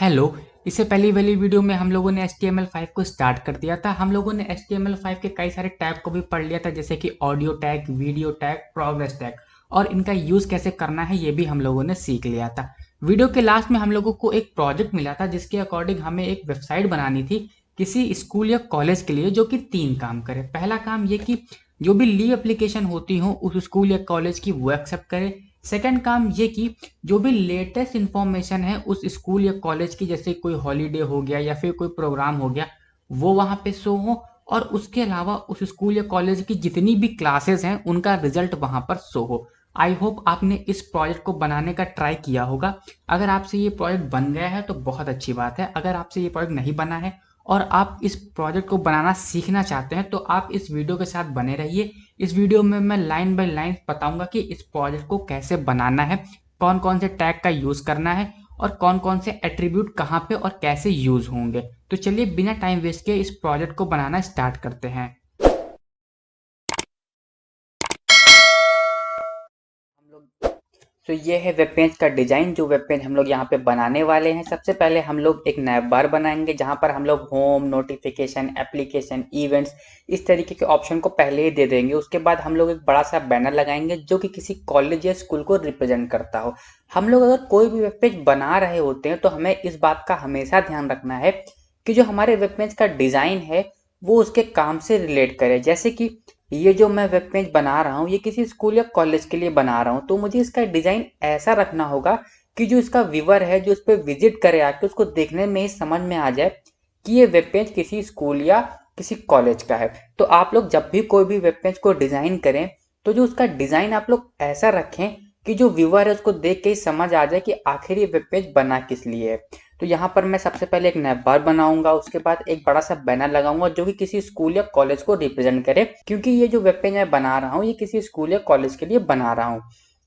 Hello. इससे पहली वाली वीडियो में हम लोगों ने HTML5 को स्टार्ट कर दिया था। हम लोगों ने HTML5 के कई सारे टैग को भी पढ़ लिया था, जैसे कि audio tag, video tag, progress tag, और इनका यूज़ कैसे करना है ये भी हम लोगों ने सीख लिया था। वीडियो के लास्ट में हम लोगों को एक प्रोजेक्ट मिला था जिसके अकॉर्डिंग हमें एक वेबसाइट बनानी थी किसी स्कूल या कॉलेज के लिए, जो कि 3 काम करे। पहला काम ये कि जो भी लीव एप्लीकेशन होती हो उस स्कूल या कॉलेज की वो एक्सेप्ट करे। सेकंड काम ये कि जो भी लेटेस्ट इंफॉर्मेशन है उस स्कूल या कॉलेज की, जैसे कोई हॉलीडे हो गया या फिर कोई प्रोग्राम हो गया, वो वहाँ पे शो हो। और उसके अलावा उस स्कूल या कॉलेज की जितनी भी क्लासेस हैं उनका रिजल्ट वहाँ पर शो हो। आई होप आपने इस प्रोजेक्ट को बनाने का ट्राई किया होगा। अगर आपसे ये प्रोजेक्ट बन गया है तो बहुत अच्छी बात है। अगर आपसे ये प्रोजेक्ट नहीं बना है और आप इस प्रोजेक्ट को बनाना सीखना चाहते हैं तो आप इस वीडियो के साथ बने रहिए। इस वीडियो में मैं लाइन बाय लाइन बताऊंगा कि इस प्रोजेक्ट को कैसे बनाना है, कौन कौन से टैग का यूज करना है और कौन कौन से एट्रीब्यूट कहाँ पे और कैसे यूज होंगे। तो चलिए बिना टाइम वेस्ट किए इस प्रोजेक्ट को बनाना स्टार्ट करते हैं। हम लोग तो ये है वेब पेज का डिजाइन, जो वेब पेज हम लोग यहाँ पे बनाने वाले हैं। सबसे पहले हम लोग एक नैव बार बनाएंगे जहाँ पर हम लोग होम, नोटिफिकेशन, एप्लीकेशन, इवेंट्स, इस तरीके के ऑप्शन को पहले ही दे देंगे। उसके बाद हम लोग एक बड़ा सा बैनर लगाएंगे जो कि किसी कॉलेज या स्कूल को रिप्रेजेंट करता हो। हम लोग अगर कोई भी वेब पेज बना रहे होते हैं तो हमें इस बात का हमेशा ध्यान रखना है कि जो हमारे वेब पेज का डिजाइन है वो उसके काम से रिलेट करे। जैसे कि ये जो मैं वेब पेज बना रहा हूँ ये किसी स्कूल या कॉलेज के लिए बना रहा हूँ, तो मुझे इसका डिजाइन ऐसा रखना होगा कि जो इसका व्यूअर है जो इस पर विजिट करे आके उसको देखने में ही समझ में आ जाए कि ये वेब पेज किसी स्कूल या किसी कॉलेज का है। तो आप लोग जब भी कोई भी वेब पेज को डिजाइन करें तो जो उसका डिजाइन आप लोग ऐसा रखें कि जो व्यूअर है उसको देख के ही समझ आ जाए कि आखिर ये वेब पेज बना किस लिए है। तो यहाँ पर मैं सबसे पहले एक नैव बार बनाऊंगा, उसके बाद एक बड़ा सा बैनर लगाऊंगा जो कि किसी स्कूल या कॉलेज को रिप्रेजेंट करे, क्योंकि ये जो वेब पेज मैं बना रहा हूँ ये किसी स्कूल या कॉलेज के लिए बना रहा हूँ।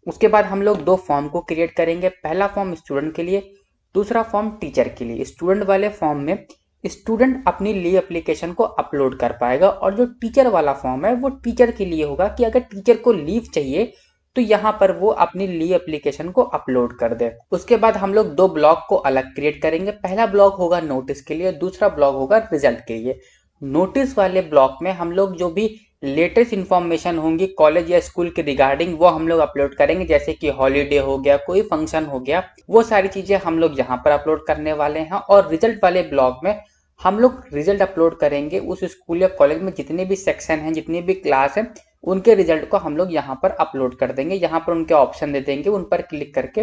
उसके बाद हम लोग 2 फॉर्म को क्रिएट करेंगे। पहला फॉर्म स्टूडेंट के लिए, दूसरा फॉर्म टीचर के लिए। स्टूडेंट वाले फॉर्म में स्टूडेंट अपनी लीव एप्लीकेशन को अपलोड कर पाएगा और जो टीचर वाला फॉर्म है वो टीचर के लिए होगा कि अगर टीचर को लीव चाहिए तो यहाँ पर वो अपनी लीव एप्लीकेशन को अपलोड कर दे। उसके बाद हम लोग 2 ब्लॉक को अलग क्रिएट करेंगे। पहला ब्लॉक होगा नोटिस के लिए, दूसरा ब्लॉक होगा रिजल्ट के लिए। नोटिस वाले ब्लॉक में हम लोग जो भी लेटेस्ट इंफॉर्मेशन होंगी कॉलेज या स्कूल के रिगार्डिंग वो हम लोग अपलोड करेंगे, जैसे कि हॉलीडे हो गया, कोई फंक्शन हो गया, वो सारी चीजें हम लोग यहाँ पर अपलोड करने वाले हैं। और रिजल्ट वाले ब्लॉक में हम लोग रिजल्ट अपलोड करेंगे उस स्कूल या कॉलेज में जितने भी सेक्शन हैं, जितनी भी क्लास है, उनके रिजल्ट को हम लोग यहाँ पर अपलोड कर देंगे। यहाँ पर उनके ऑप्शन दे देंगे, उन पर क्लिक करके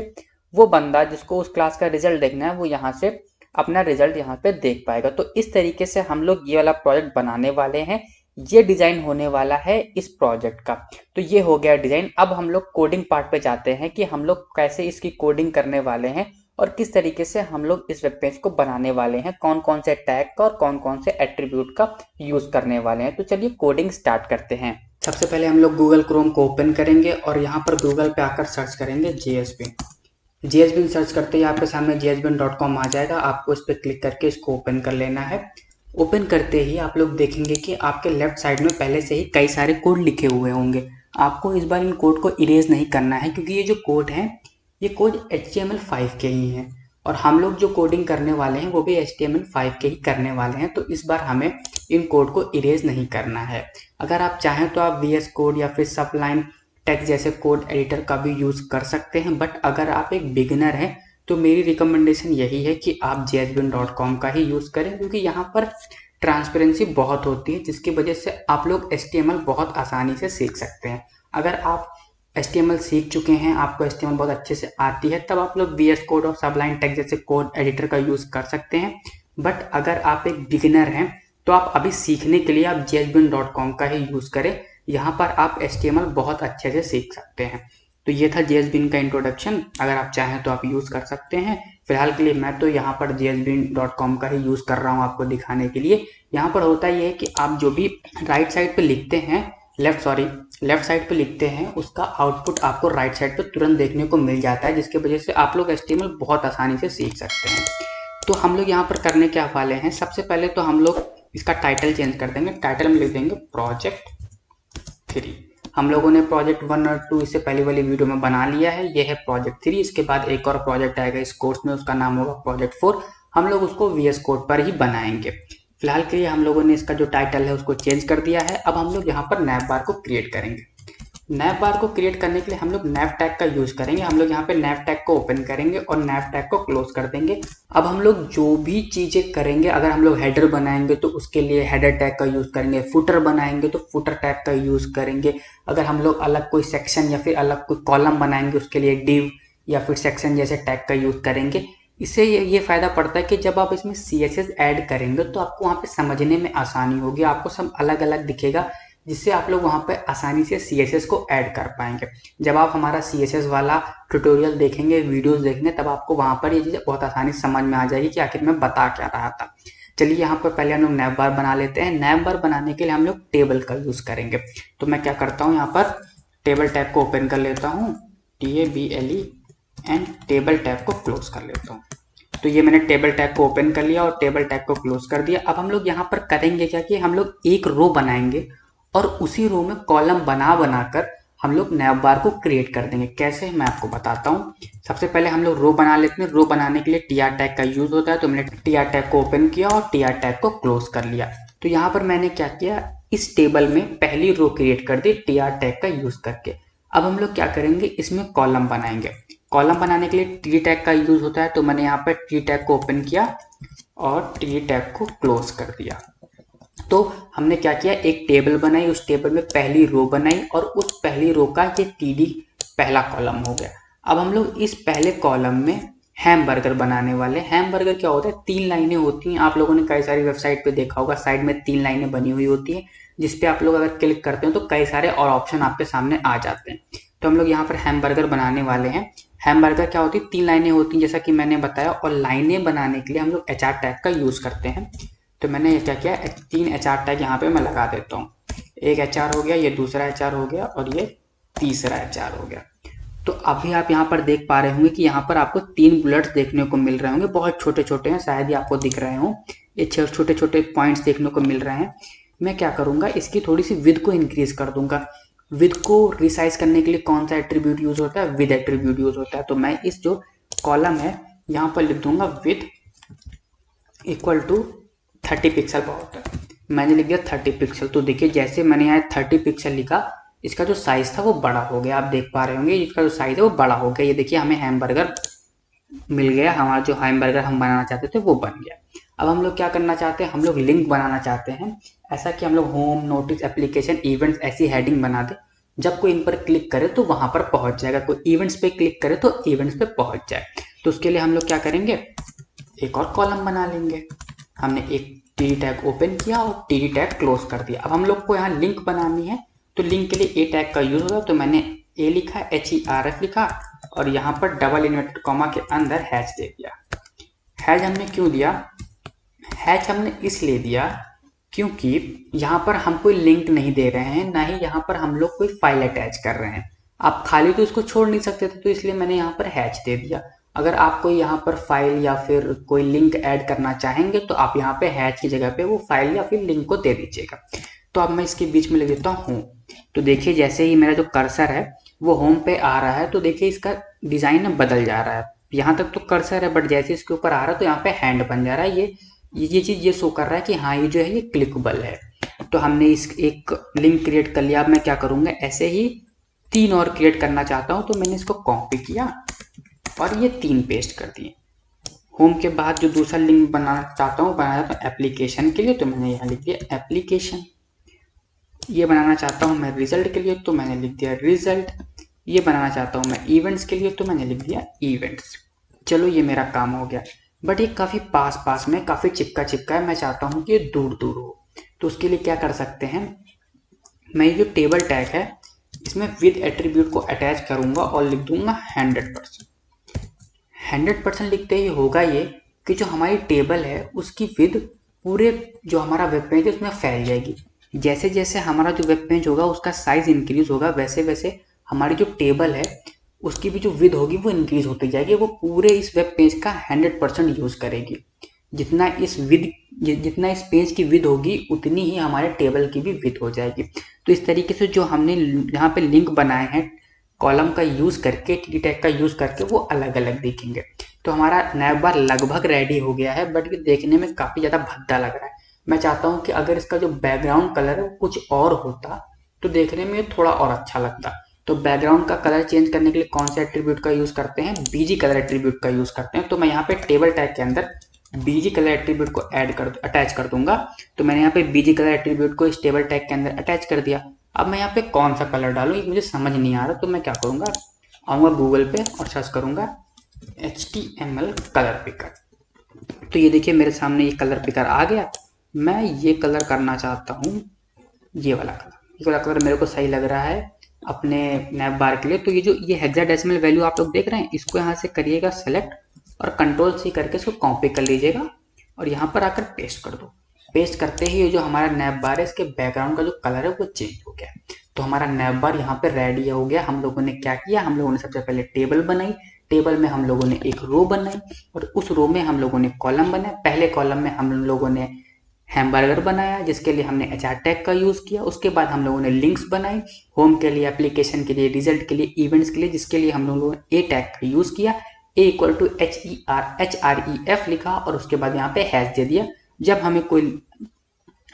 वो बंदा जिसको उस क्लास का रिजल्ट देखना है वो यहाँ से अपना रिजल्ट यहाँ पे देख पाएगा। तो इस तरीके से हम लोग ये वाला प्रोजेक्ट बनाने वाले हैं। ये डिजाइन होने वाला है इस प्रोजेक्ट का। तो ये हो गया डिजाइन। अब हम लोग कोडिंग पार्ट पे जाते हैं कि हम लोग कैसे इसकी कोडिंग करने वाले हैं और किस तरीके से हम लोग इस वेब पेज को बनाने वाले हैं, कौन कौन से टैग का और कौन कौन से एट्रीब्यूट का यूज करने वाले हैं। तो चलिए कोडिंग स्टार्ट करते हैं। सबसे पहले हम लोग गूगल क्रोम को ओपन करेंगे और यहाँ पर गूगल पे आकर सर्च करेंगे JSBin। JSBin सर्च करते ही आपके सामने JSBin.com आ जाएगा। आपको इस पर क्लिक करके इसको ओपन कर लेना है। ओपन करते ही आप लोग देखेंगे कि आपके लेफ्ट साइड में पहले से ही कई सारे कोड लिखे हुए होंगे। आपको इस बार इन कोड को इरेज नहीं करना है, क्योंकि ये जो कोड है ये कोड HTML5 के ही हैं और हम लोग जो कोडिंग करने वाले हैं वो भी HTML5 के ही करने वाले हैं। तो इस बार हमें इन कोड को इरेज नहीं करना है। अगर आप चाहें तो आप VS कोड या फिर सबलाइन टेक्स्ट जैसे कोड एडिटर का भी यूज कर सकते हैं, बट अगर आप एक बिगिनर हैं तो मेरी रिकमेंडेशन यही है कि आप JSBin.com का ही यूज करें, क्योंकि यहाँ पर ट्रांसपेरेंसी बहुत होती है जिसकी वजह से आप लोग HTML बहुत आसानी से सीख सकते हैं। अगर आप HTML सीख चुके हैं, आपको HTML बहुत अच्छे से आती है, तब आप लोग VS कोड और सबलाइन टेक्स्ट जैसे कोड एडिटर का यूज कर सकते हैं। बट अगर आप एक बिगिनर हैं तो आप अभी सीखने के लिए आप JSBin.com का ही यूज करें। यहाँ पर आप HTML बहुत अच्छे से सीख सकते हैं। तो ये था JSBin का इंट्रोडक्शन। अगर आप चाहें तो आप यूज कर सकते हैं। फिलहाल के लिए मैं तो यहाँ पर JSBin.com का ही यूज कर रहा हूँ आपको दिखाने के लिए। यहाँ पर होता ये है कि आप जो भी राइट साइड पे लिखते हैं, लेफ्ट साइड पे लिखते हैं, उसका आउटपुट आपको राइट साइड पे तुरंत देखने को मिल जाता है, जिसकी वजह से आप लोग HTML बहुत आसानी से सीख सकते हैं। तो हम लोग यहाँ पर करने क्या वाले हैं, सबसे पहले तो हम लोग इसका टाइटल चेंज कर देंगे। टाइटल में लिख देंगे प्रोजेक्ट 3। हम लोगों ने प्रोजेक्ट 1 और 2 इससे पहले वाली वीडियो में बना लिया है। ये है प्रोजेक्ट 3। इसके बाद एक और प्रोजेक्ट आएगा इस कोर्स में, उसका नाम होगा प्रोजेक्ट 4। हम लोग उसको VS कोड पर ही बनाएंगे। फिलहाल के लिए हम लोगों ने इसका जो टाइटल है उसको चेंज कर दिया है। अब हम लोग यहाँ पर नैव बार को क्रिएट करेंगे। नैव बार को क्रिएट करने के लिए हम लोग नैव टैग का यूज करेंगे। हम लोग यहाँ पे नैव टैग को ओपन करेंगे और नैव टैग को क्लोज कर देंगे। अब हम लोग जो भी चीजें करेंगे, अगर हम लोग हेडर बनाएंगे तो उसके लिए हेडर टैग का यूज करेंगे, फुटर बनाएंगे तो फुटर टैग का यूज करेंगे, अगर हम लोग अलग कोई सेक्शन या फिर अलग कोई कॉलम बनाएंगे उसके लिए डिव या फिर सेक्शन जैसे टैग का यूज करेंगे। इससे ये फायदा पड़ता है कि जब आप इसमें CSS ऐड करेंगे तो आपको वहाँ पे समझने में आसानी होगी, आपको सब अलग अलग दिखेगा, जिससे आप लोग वहाँ पे आसानी से CSS को ऐड कर पाएंगे। जब आप हमारा CSS वाला ट्यूटोरियल देखेंगे, वीडियोस देखेंगे, तब आपको वहाँ पर ये चीज़ बहुत आसानी से समझ में आ जाएगी कि आखिर मैं बता क्या रहा था। चलिए यहाँ पर पहले हम लोग नैव बार बना लेते हैं। नैव बार बनाने के लिए हम लोग टेबल का यूज़ करेंगे। तो मैं क्या करता हूँ, यहाँ पर टेबल टैब को ओपन कर लेता हूँ, TABLE, एंड टेबल टैब को क्लोज कर लेता हूँ। तो ये मैंने टेबल टैग को ओपन कर लिया और टेबल टैग को क्लोज कर दिया। अब हम लोग यहाँ पर करेंगे क्या कि हम लोग एक रो बनाएंगे और उसी रो में कॉलम बनाकर हम लोग नैव बार को क्रिएट कर देंगे। कैसे, मैं आपको बताता हूँ। सबसे पहले हम लोग रो बना लेते हैं। रो बनाने के लिए TR टैग का यूज होता है, तो मैंने TR टैग को ओपन किया और TR टैग को क्लोज कर लिया। तो यहाँ पर मैंने क्या किया, इस टेबल में पहली रो क्रिएट कर दी TR टैग का यूज करके। अब हम लोग क्या करेंगे, इसमें कॉलम बनाएंगे। कॉलम बनाने के लिए T टैग का यूज होता है, तो मैंने यहाँ पर T टैग को ओपन किया और T टैग को क्लोज कर दिया। तो हमने क्या किया, एक टेबल बनाई, उस टेबल में पहली रो बनाई और उस पहली रो का ये TD पहला कॉलम हो गया। अब हम लोग इस पहले कॉलम में हैमबर्गर बनाने वाले। हैमबर्गर क्या होता है, 3 लाइनें होती हैं। आप लोगों ने कई सारी वेबसाइट पे देखा होगा, साइड में 3 लाइनें बनी हुई होती हैं, जिसपे आप लोग अगर क्लिक करते हैं तो कई सारे और ऑप्शन आपके सामने आ जाते हैं। तो हम लोग यहाँ पर हैमबर्गर बनाने वाले हैं। हैमबर्गर क्या होती है, 3 लाइनें होती हैं जैसा कि मैंने बताया, और लाइनें बनाने के लिए हम लोग HR टैग का यूज करते हैं। तो मैंने ये क्या किया, 3 HR टैग यहाँ पे मैं लगा देता हूँ। एक HR हो गया, ये दूसरा HR हो गया और ये तीसरा HR हो गया। तो अभी आप यहाँ पर देख पा रहे होंगे कि यहाँ पर आपको 3 बुलेट्स देखने को मिल रहे होंगे, बहुत छोटे छोटे हैं, शायद ही आपको दिख रहे हो। ये छोटे छोटे पॉइंट्स देखने को मिल रहे हैं। मैं क्या करूँगा, इसकी थोड़ी सी विड्थ को इंक्रीज कर दूंगा। विड्थ को रिसाइज करने के लिए कौन सा एट्रीब्यूट यूज होता है, विद एट्रीब्यूट यूज होता है। तो मैं इस जो कॉलम है यहाँ पर लिख दूंगा विद इक्वल टू 30 पिक्सल का होता है। मैंने लिख दिया 30 पिक्सल। तो देखिए जैसे मैंने यहाँ 30 पिक्सल लिखा, इसका जो साइज था वो बड़ा हो गया। आप देख पा रहे होंगे इसका जो साइज है वो बड़ा हो गया। ये देखिए हमें हैमबर्गर मिल गया, हमारा जो हैमबर्गर हम बनाना चाहते थे वो बन गया। अब हम लोग क्या करना चाहते हैं, हम लोग लिंक बनाना चाहते हैं, ऐसा कि हम लोग होम, नोटिस, एप्लीकेशन, इवेंट्स ऐसी हेडिंग बना दे, जब कोई इन पर क्लिक करे तो वहां पर पहुंच जाएगा, कोई इवेंट्स पे क्लिक करे तो इवेंट्स पे पहुंच जाए। तो उसके लिए हम लोग क्या करेंगे, एक और कॉलम बना लेंगे। हमने एक TD टैग ओपन किया और TD टैग क्लोज कर दिया। अब हम लोग को यहाँ लिंक बनानी है, तो लिंक के लिए A टैग का यूज होगा। तो मैंने A लिखा, HERF लिखा और यहाँ पर डबल इन्वर्टेड कॉमा के अंदर हैश दे दिया। हैश हमने क्यों दिया, हैश हमने इसलिए दिया क्योंकि यहाँ पर हम कोई लिंक नहीं दे रहे हैं, ना ही यहाँ पर हम लोग कोई फाइल अटैच कर रहे हैं। आप खाली तो इसको छोड़ नहीं सकते थे, तो इसलिए मैंने यहाँ पर हैश दे दिया। अगर आप कोई यहाँ पर फाइल या फिर कोई लिंक ऐड करना चाहेंगे तो आप यहाँ पे हैश की जगह पे वो फाइल या फिर लिंक को दे दीजिएगा। तो अब मैं इसके बीच में लिख देता हूँ होम। तो देखिए जैसे ही मेरा जो कर्सर है वो होम पे आ रहा है, तो देखिए इसका डिजाइन बदल जा रहा है। यहाँ तक तो कर्सर है, बट जैसे इसके ऊपर आ रहा है तो यहाँ पे हैंड बन जा रहा है। ये चीज ये शो कर रहा है कि हाँ ये जो है ये क्लिकेबल है। तो हमने इस एक लिंक क्रिएट कर लिया। अब मैं क्या करूंगा, ऐसे ही 3 और क्रिएट करना चाहता हूँ, तो मैंने इसको कॉपी किया और ये 3 पेस्ट कर दिए। होम के बाद जो दूसरा लिंक बनाना चाहता हूँ एप्लीकेशन के लिए, तो मैंने यहाँ लिख दिया एप्लीकेशन। ये बनाना चाहता हूँ मैं रिजल्ट के लिए, तो मैंने लिख दिया रिजल्ट। ये बनाना चाहता हूँ मैं इवेंट्स के लिए, तो मैंने लिख दिया इवेंट्स। चलो ये मेरा काम हो गया, बट ये काफ़ी पास में, काफ़ी चिपका है। मैं चाहता हूँ कि ये दूर हो। तो उसके लिए क्या कर सकते हैं, मैं जो टेबल टैग है इसमें विद एट्रीब्यूट को अटैच करूंगा और लिख दूंगा 100%। 100% लिखते ही होगा ये कि जो हमारी टेबल है उसकी विद पूरे जो हमारा वेब पेज है उसमें फैल जाएगी। जैसे जैसे हमारा जो वेब पेज होगा उसका साइज इंक्रीज होगा, वैसे वैसे हमारी जो टेबल है उसकी भी जो विद होगी वो इंक्रीज होती जाएगी। वो पूरे इस वेब पेज का 100% यूज करेगी। जितना इस पेज की विद होगी उतनी ही हमारे टेबल की भी विद हो जाएगी। तो इस तरीके से जो हमने यहाँ पे लिंक बनाए हैं कॉलम का यूज करके, TD टैग का यूज करके, वो अलग अलग दिखेंगे। तो हमारा नैप बार लगभग रेडी हो गया है, बट ये देखने में काफ़ी ज़्यादा भद्दा लग रहा है। मैं चाहता हूँ कि अगर इसका जो बैकग्राउंड कलर है वो कुछ और होता तो देखने में ये थोड़ा और अच्छा लगता। तो बैकग्राउंड का कलर चेंज करने के लिए कौन से एट्रीब्यूट का यूज़ करते हैं? बीजी कलर एट्रीब्यूट का यूज़ करते हैं। तो मैं यहाँ पे टेबल टैग के अंदर बीजी कलर एट्रीब्यूट को अटैच कर दूंगा। तो मैंने यहाँ पे बीजी कलर एट्रीब्यूट को इस टेबल टैग के अंदर अटैच कर दिया। अब मैं यहाँ पे कौन सा कलर डालूँ, ये मुझे समझ नहीं आ रहा। तो मैं क्या करूँगा, आऊँगा गूगल पे और सर्च करूँगा HTML कलर पिकर। तो ये देखिए मेरे सामने ये कलर पिकर आ गया। मैं ये कलर करना चाहता हूँ, ये वाला कलर मेरे को सही लग रहा है अपने नैप बार के लिए। तो ये हेक्साडेसिमल वैल्यू आप लोग देख रहे हैं, इसको यहाँ से करिएगा सेलेक्ट और कंट्रोल C करके इसको कॉपी कर लीजिएगा और यहाँ पर आकर पेस्ट कर दो। पेस्ट करते ही ये जो हमारा नैप बार है इसके बैकग्राउंड का जो कलर है वो चेंज हो गया। तो हमारा नैप बार यहाँ पे रेडी हो गया। हम लोगों ने क्या किया, हम लोगों ने सबसे पहले टेबल बनाई, टेबल में हम लोगों ने एक रो बनाई और उस रो में हम लोगों ने कॉलम बनाए। पहले कॉलम में हम लोगों ने हैमबर्गर बनाया जिसके लिए हमने HR टैग का यूज़ किया। उसके बाद हम लोगों ने लिंक्स बनाई, होम के लिए, एप्लीकेशन के लिए, रिजल्ट के लिए, इवेंट्स के लिए, जिसके लिए हम लोगों ने A टैग का यूज़ किया। A = HEREF लिखा और उसके बाद यहाँ पे हैश दे दिया। जब हमें कोई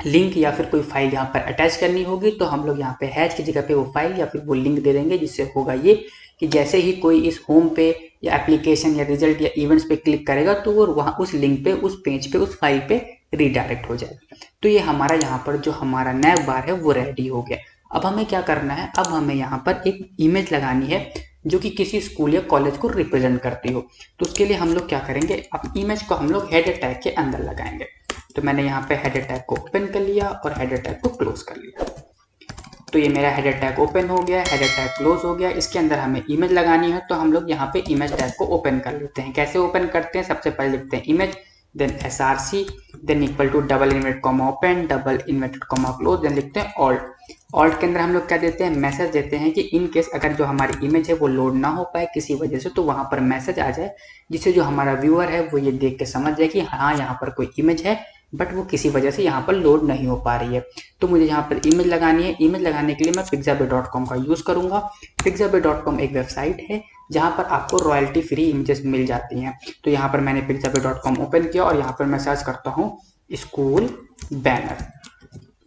लिंक या फिर कोई फाइल यहाँ पर अटैच करनी होगी तो हम लोग यहाँ पे हैश की जगह पे वो फाइल या फिर वो लिंक दे देंगे, जिससे होगा ये कि जैसे ही कोई इस होम पे या एप्लीकेशन या रिजल्ट या इवेंट्स पे क्लिक करेगा तो वो वहाँ उस लिंक पे, उस पेज पे, उस फाइल पे रीडायरेक्ट हो जाएगा। तो ये हमारा यहाँ पर जो हमारा नैप बार है वो रेडी हो गया। अब हमें क्या करना है, अब हमें यहाँ पर एक इमेज लगानी है जो कि किसी स्कूल या कॉलेज को रिप्रेजेंट करती हो। तो उसके लिए हम लोग क्या करेंगे, अब इमेज को हम लोग हेडर टैग के अंदर लगाएंगे। तो मैंने यहाँ पे हेडर टैग को ओपन कर लिया और हेडर टैग को क्लोज कर लिया। तो ये मेरा हेडर टैग ओपन हो गया, हेडर टैग क्लोज हो गया। इसके अंदर हमें इमेज लगानी है तो हम लोग यहाँ पे इमेज टैग को ओपन कर लेते हैं। कैसे ओपन करते हैं, सबसे पहले लिखते हैं image, then SRC, then = double inverted comma open, double inverted comma close, then लिखते हैं ऑल्ट के अंदर हम लोग क्या देते हैं, मैसेज देते हैं कि इन केस अगर जो हमारी इमेज है वो लोड ना हो पाए किसी वजह से तो वहाँ पर मैसेज आ जाए, जिससे जो हमारा व्यूअर है वो ये देख के समझ जाए कि हाँ यहाँ पर कोई इमेज है बट वो किसी वजह से यहाँ पर लोड नहीं हो पा रही है। तो मुझे यहाँ पर इमेज लगानी है। इमेज लगाने के लिए मैं pixabay.com का यूज़ करूँगा। pixabay.com एक वेबसाइट है जहाँ पर आपको रॉयल्टी फ्री इमेजेस मिल जाती हैं। तो यहाँ पर मैंने pixabay.com ओपन किया और यहाँ पर मैं सर्च करता हूँ school banner.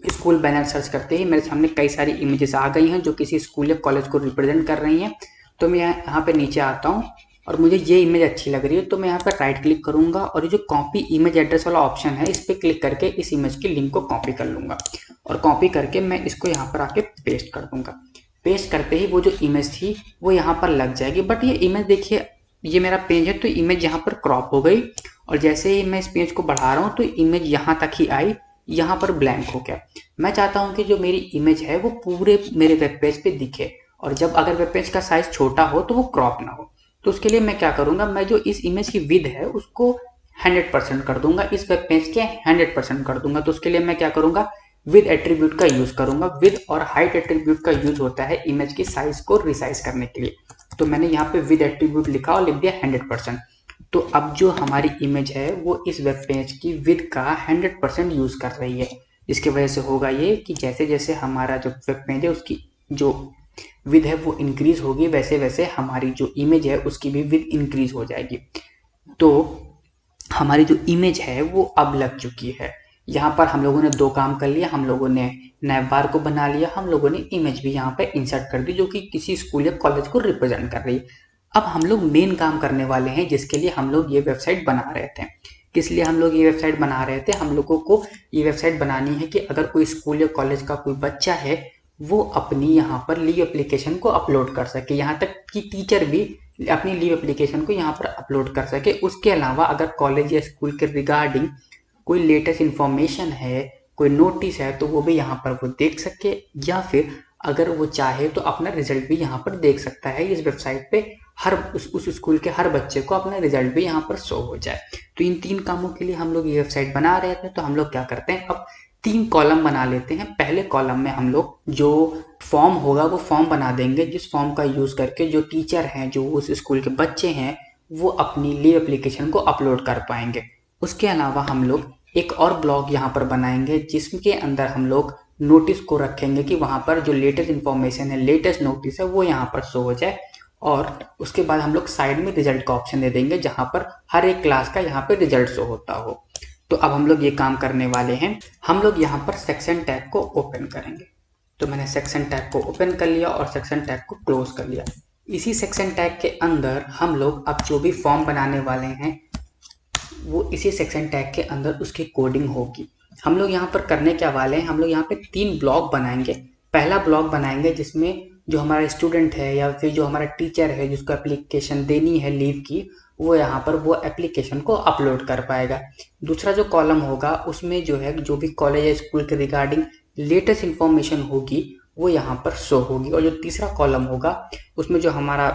School banner search करते ही मेरे सामने कई सारी इमेजेस आ गई हैं जो किसी स्कूल या कॉलेज को रिप्रेजेंट कर रही हैं। तो मैं यहाँ पे नीचे आता हूँ और मुझे ये इमेज अच्छी लग रही है तो मैं यहाँ पर राइट क्लिक करूँगा और ये जो कॉपी इमेज एड्रेस वाला ऑप्शन है इस पर क्लिक करके इस इमेज की लिंक को कॉपी कर लूँगा और कॉपी करके मैं इसको यहाँ पर आके पेस्ट कर दूँगा। पेस्ट करते ही वो जो इमेज थी वो यहाँ पर लग जाएगी। बट ये इमेज देखिए, ये मेरा पेज है तो इमेज यहाँ पर क्रॉप हो गई और जैसे ही मैं इस पेज को बढ़ा रहा हूँ तो इमेज यहाँ तक ही आई, यहाँ पर ब्लैंक हो गया। मैं चाहता हूँ कि जो मेरी इमेज है वो पूरे मेरे वेब पेज पे दिखे और जब अगर वेब पेज का साइज छोटा हो तो वो क्रॉप ना हो। तो उसके लिए मैं क्या करूँगा, मैं जो इस इमेज की विड्थ है उसको 100% कर दूंगा, इस वेब पेज के 100% कर दूंगा। तो उसके लिए मैं क्या करूँगा, विद एट्रीब्यूट का यूज़ करूँगा। विद और हाइट एट्रीब्यूट का यूज होता है इमेज की साइज को रिसाइज करने के लिए। तो मैंने यहाँ पे विद एट्रीब्यूट लिखा और लिख दिया 100%। तो अब जो हमारी इमेज है वो इस वेब पेज की विद का 100% यूज़ कर रही है, जिसकी वजह से होगा ये कि जैसे जैसे हमारा जो वेब पेज है उसकी जो विद है वो इंक्रीज होगी, वैसे वैसे हमारी जो इमेज है उसकी भी विद इंक्रीज हो जाएगी। तो हमारी जो इमेज है वो अब लग चुकी है। यहाँ पर हम लोगों ने दो काम कर लिया, हम लोगों ने नैप बार को बना लिया, हम लोगों ने इमेज भी यहाँ पे इंसर्ट कर दी जो कि किसी स्कूल या कॉलेज को रिप्रेजेंट कर रही है। अब हम लोग मेन काम करने वाले हैं जिसके लिए हम लोग ये वेबसाइट बना रहे थे। किस लिए हम लोग ये वेबसाइट बना रहे थे, हम लोगों को ये वेबसाइट बनानी है कि अगर कोई स्कूल या कॉलेज का कोई बच्चा है वो अपनी यहाँ पर लीव एप्लीकेशन को अपलोड कर सके, यहाँ तक कि टीचर भी अपनी लीव एप्लीकेशन को यहाँ पर अपलोड कर सके। उसके अलावा अगर कॉलेज या स्कूल के रिगार्डिंग कोई लेटेस्ट इन्फॉर्मेशन है, कोई नोटिस है तो वो भी यहाँ पर वो देख सके, या फिर अगर वो चाहे तो अपना रिजल्ट भी यहाँ पर देख सकता है। इस वेबसाइट पे हर उस स्कूल के हर बच्चे को अपना रिजल्ट भी यहाँ पर शो हो जाए। तो इन तीन कामों के लिए हम लोग ये वेबसाइट बना रहे थे। तो हम लोग क्या करते हैं, अब 3 कॉलम बना लेते हैं। पहले कॉलम में हम लोग जो फॉर्म होगा वो फॉर्म बना देंगे, जिस फॉर्म का यूज़ करके जो टीचर हैं, जो उस स्कूल के बच्चे हैं, वो अपनी लीव एप्लीकेशन को अपलोड कर पाएंगे। उसके अलावा हम लोग एक और ब्लॉग यहाँ पर बनाएंगे जिसके अंदर हम लोग नोटिस को रखेंगे कि वहाँ पर जो लेटेस्ट इन्फॉर्मेशन है, लेटेस्ट नोटिस है वो यहाँ पर शो हो जाए। और उसके बाद हम लोग साइड में रिजल्ट का ऑप्शन दे देंगे जहां पर हर एक क्लास का यहाँ पे रिजल्ट शो होता हो। तो अब हम लोग ये काम करने वाले हैं, हम लोग यहाँ पर सेक्शन टैग को ओपन करेंगे। तो मैंने सेक्शन टैग को ओपन कर लिया और सेक्शन टैग को क्लोज कर लिया। इसी सेक्शन टैग के अंदर हम लोग अब जो भी फॉर्म बनाने वाले हैं वो इसी सेक्शन टैग के अंदर उसकी कोडिंग होगी। हम लोग यहाँ पर करने क्या वाले हैं, हम लोग यहाँ पे 3 ब्लॉक बनाएंगे। पहला ब्लॉक बनाएंगे जिसमें जो हमारा स्टूडेंट है या फिर जो हमारा टीचर है जिसको एप्लीकेशन देनी है लीव की, वो यहाँ पर वो एप्लीकेशन को अपलोड कर पाएगा। दूसरा जो कॉलम होगा उसमें जो है जो भी कॉलेज या स्कूल के रिगार्डिंग लेटेस्ट इन्फॉर्मेशन होगी वो यहाँ पर शो होगी। और जो तीसरा कॉलम होगा उसमें जो हमारा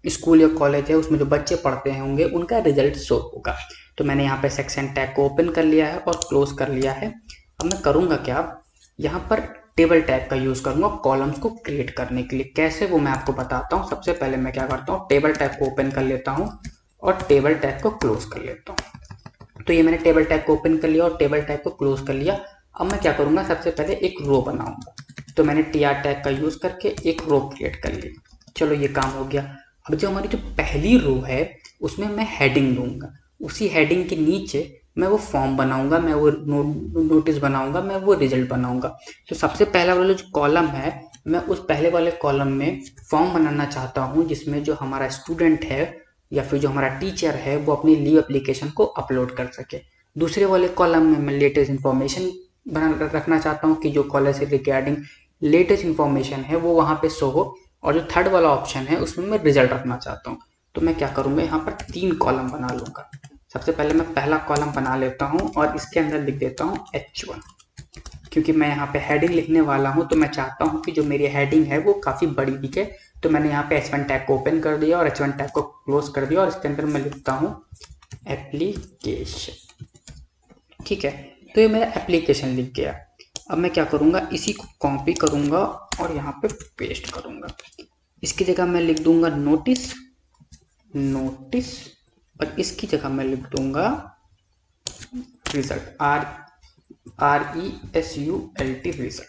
स्कूल या कॉलेज है उसमें जो बच्चे पढ़ते होंगे उनका रिजल्ट शो होगा। तो मैंने यहाँ पे सेक्शन टैग को ओपन कर लिया है और क्लोज कर लिया है। अब मैं करूँगा क्या, यहाँ पर टेबल टैग का यूज़ करूँगा कॉलम्स को क्रिएट करने के लिए। कैसे वो मैं आपको बताता हूँ। सबसे पहले मैं क्या करता हूँ, टेबल टैग को ओपन कर लेता हूँ और टेबल टैग को क्लोज कर लेता हूँ। तो ये मैंने टेबल टैग को ओपन कर लिया और टेबल टैग को क्लोज कर लिया। अब मैं क्या करूँगा, सबसे पहले एक रो बनाऊंगा। तो मैंने TR टैग का यूज़ करके एक रो क्रिएट कर ली। चलो ये काम हो गया। अब जो हमारी जो पहली रो है उसमें मैं हेडिंग दूंगा। उसी हेडिंग के नीचे मैं वो फॉर्म बनाऊंगा, मैं वो नोटिस बनाऊंगा, मैं वो रिजल्ट बनाऊंगा। तो सबसे पहला वाला जो कॉलम है मैं उस पहले वाले कॉलम में फॉर्म बनाना चाहता हूँ जिसमें जो हमारा स्टूडेंट है या फिर जो हमारा टीचर है वो अपनी लीव एप्लीकेशन को अपलोड कर सके। दूसरे वाले कॉलम में मैं लेटेस्ट इन्फॉर्मेशन बना रखना चाहता हूँ कि जो कॉलेज से रिगार्डिंग लेटेस्ट इन्फॉर्मेशन है वो वहाँ पे शो हो। और जो थर्ड वाला ऑप्शन है उसमें मैं रिजल्ट रखना चाहता हूँ। तो मैं क्या करूँगा, यहाँ पर 3 कॉलम बना लूँगा। सबसे पहले मैं पहला कॉलम बना लेता हूँ और इसके अंदर लिख देता हूँ H1, क्योंकि मैं यहाँ पे हेडिंग लिखने वाला हूँ तो मैं चाहता हूँ कि जो मेरी हेडिंग है वो काफ़ी बड़ी दिखे। तो मैंने यहाँ पे H1 टैग को ओपन कर दिया और H1 टैग को क्लोज कर दिया और इसके अंदर मैं लिखता हूँ एप्लीकेशन। ठीक है, तो ये मेरा एप्लीकेशन लिख गया। अब मैं क्या करूँगा, इसी को कॉपी करूँगा और यहाँ पे पेस्ट करूँगा। इसकी जगह मैं लिख दूंगा नोटिस और इसकी जगह मैं लिख दूंगा रिजल्ट, RESULT रिजल्ट।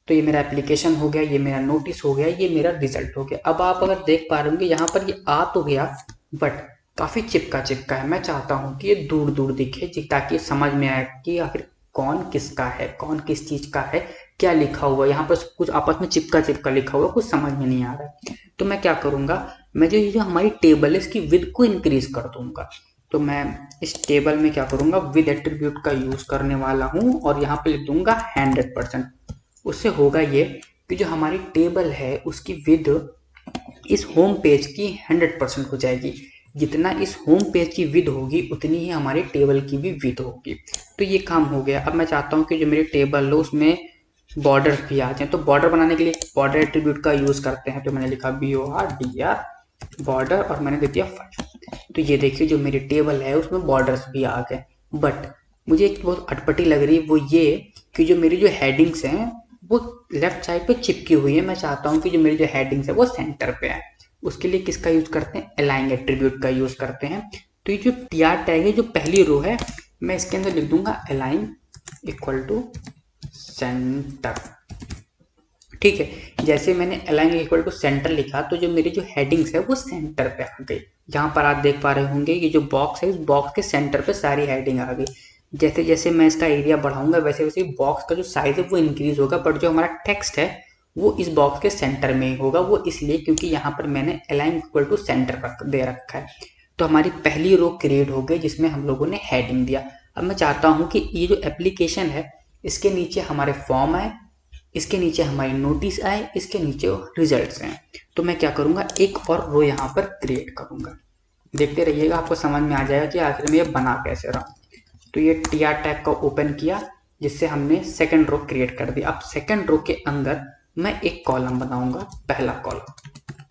तो ये मेरा एप्लीकेशन हो गया, ये मेरा नोटिस हो गया, ये मेरा रिजल्ट हो गया। अब आप अगर देख पा रहे होंगे यहाँ पर ये आ तो गया बट काफ़ी चिपका है। मैं चाहता हूँ कि ये दूर दूर दिखे ताकि समझ में आए कि आखिर कौन किसका है, कौन किस चीज़ का है, क्या लिखा हुआ है। यहाँ पर कुछ आपस में चिपका लिखा हुआ, कुछ समझ में नहीं आ रहा है। तो मैं क्या करूँगा, मैं जो हमारी टेबल है इसकी विड्थ को इंक्रीज कर दूंगा। तो मैं इस टेबल में क्या करूँगा, विद एट्रीब्यूट का यूज़ करने वाला हूँ और यहाँ पे लिख दूंगा 100%। उससे होगा ये कि जो हमारी टेबल है उसकी विड्थ इस होम पेज की 100% हो जाएगी। जितना इस होम पेज की विड्थ होगी उतनी ही हमारी टेबल की भी विड्थ होगी। तो ये काम हो गया। अब मैं चाहता हूँ कि जो मेरी टेबल हो उसमें बॉर्डर भी आ जाए। तो बॉर्डर बनाने के लिए बॉर्डर एट्रीब्यूट का यूज़ करते हैं। तो मैंने लिखा BORDR बॉर्डर और मैंने दे दिया 5। तो ये देखिए जो मेरी टेबल है उसमें बॉर्डर्स भी आ गए। बट मुझे एक बहुत अटपटी लग रही है, वो ये कि जो मेरी जो हेडिंग्स हैं वो लेफ्ट साइड पे चिपकी हुई है। मैं चाहता हूँ कि जो मेरी जो हेडिंग्स है वो सेंटर पे आए। उसके लिए किसका यूज करते हैं, अलाइन एट्रीब्यूट का यूज करते हैं। तो ये जो TR टैग है जो पहली रो है मैं इसके अंदर लिख दूंगा अलाइन इक्वल टू सेंटर। ठीक है, जैसे मैंने अलाइन इक्वल टू सेंटर लिखा तो जो मेरी जो हेडिंग्स है वो सेंटर पे आ गई। यहाँ पर आप देख पा रहे होंगे कि जो बॉक्स है इस बॉक्स के सेंटर पे सारी हेडिंग आ गई। जैसे जैसे मैं इसका एरिया बढ़ाऊंगा वैसे वैसे बॉक्स का जो साइज है वो इंक्रीज होगा, बट जो हमारा टेक्स्ट है वो इस बॉक्स के सेंटर में ही होगा। वो इसलिए क्योंकि यहाँ पर मैंने अलाइन इक्वल टू सेंटर दे रखा है। तो हमारी पहली रो क्रिएट हो गई जिसमें हम लोगों ने हेडिंग दिया। अब मैं चाहता हूँ कि ये जो एप्लीकेशन है इसके नीचे हमारे फॉर्म आए, इसके नीचे हमारी नोटिस आए, इसके नीचे रिजल्ट्स हैं। तो मैं क्या करूँगा, एक और रो यहाँ पर क्रिएट करूँगा। देखते रहिएगा, आपको समझ में आ जाएगा कि आखिर में ये बना कैसे रहा। तो ये TR टैग का ओपन किया जिससे हमने सेकंड रो क्रिएट कर दी। अब सेकंड रो के अंदर मैं एक कॉलम बनाऊंगा, पहला कॉलम।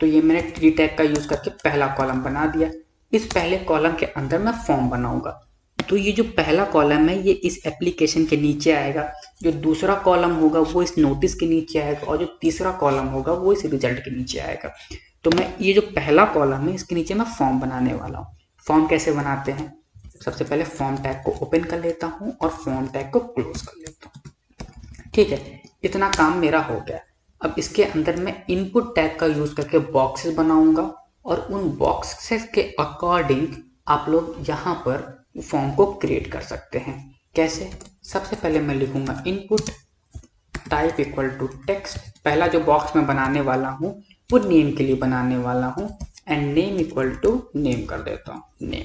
तो ये मैंने T टैग का यूज करके पहला कॉलम बना दिया। इस पहले कॉलम के अंदर मैं फॉर्म बनाऊंगा। तो ये जो पहला कॉलम है ये इस एप्लीकेशन के नीचे आएगा, जो दूसरा कॉलम होगा वो इस नोटिस के नीचे आएगा और जो तीसरा कॉलम होगा वो इस रिजल्ट के नीचे आएगा। तो मैं ये जो पहला कॉलम है इसके नीचे मैं फॉर्म बनाने वाला हूँ। फॉर्म कैसे बनाते हैं, सबसे पहले फॉर्म टैग को ओपन कर लेता हूँ और फॉर्म टैग को क्लोज कर लेता हूँ। ठीक है, इतना काम मेरा हो गया। अब इसके अंदर मैं इनपुट टैग का यूज करके बॉक्सेस बनाऊंगा और उन बॉक्सेस के अकॉर्डिंग आप लोग यहाँ पर फॉर्म को क्रिएट कर सकते हैं। कैसे? सबसे पहले मैं लिखूंगा input type equal to text. पहला जो बॉक्स मैं बनाने वाला हूँ वो नेम के लिए बनाने वाला हूँ, and name equal to name कर देता हूँ, नेम,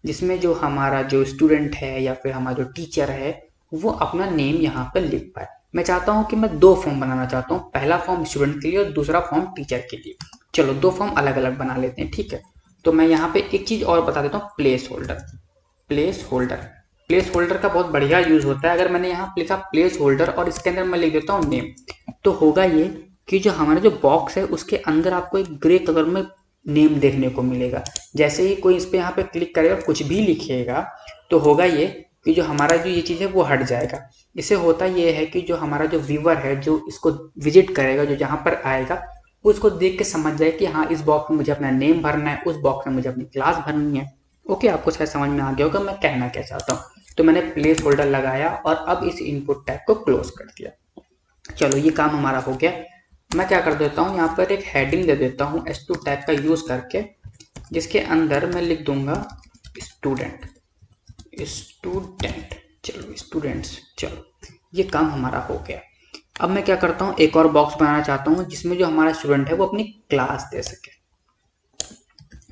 जिसमें जो हमारा जो स्टूडेंट है या फिर हमारा जो टीचर है वो अपना नेम यहाँ पर लिख पाए। मैं चाहता हूँ कि मैं दो फॉर्म बनाना चाहता हूँ, पहला फॉर्म स्टूडेंट के लिए और दूसरा फॉर्म टीचर के लिए। चलो दो फॉर्म अलग अलग बना लेते हैं, ठीक है। तो मैं यहाँ पे एक चीज़ और बता देता हूँ, place holder. Place holder place holder का बहुत बढ़िया यूज होता है। अगर मैंने यहाँ लिखा प्लेस होल्डर और इसके अंदर मैं लिख देता हूँ नेम, तो होगा ये कि जो हमारा जो बॉक्स है उसके अंदर आपको एक ग्रे कलर में नेम देखने को मिलेगा। जैसे ही कोई इस पे यहाँ पे क्लिक करेगा कुछ भी लिखेगा तो होगा ये कि जो हमारा जो ये चीज़ है वो हट जाएगा। इससे होता ये है कि जो हमारा जो व्यूअर है जो इसको विजिट करेगा, जो यहाँ पर आएगा, वो उसको देख के समझ जाए कि हाँ इस बॉक्स में मुझे अपना नेम भरना है, उस बॉक्स में मुझे अपनी क्लास भरनी है। ओके, आपको शायद समझ में आ गया होगा मैं कहना क्या चाहता हूँ। तो मैंने प्लेस होल्डर लगाया और अब इस इनपुट टैग को क्लोज कर दिया। चलो ये काम हमारा हो गया। मैं क्या कर देता हूँ, यहाँ पर एक हेडिंग दे देता हूँ S2 टैग का यूज करके, जिसके अंदर मैं लिख दूंगा स्टूडेंट। चलो स्टूडेंट्स, चलो ये काम हमारा हो गया। अब मैं क्या करता हूँ, एक और बॉक्स बनाना चाहता हूँ जिसमें जो हमारा स्टूडेंट है वो अपनी क्लास दे सके।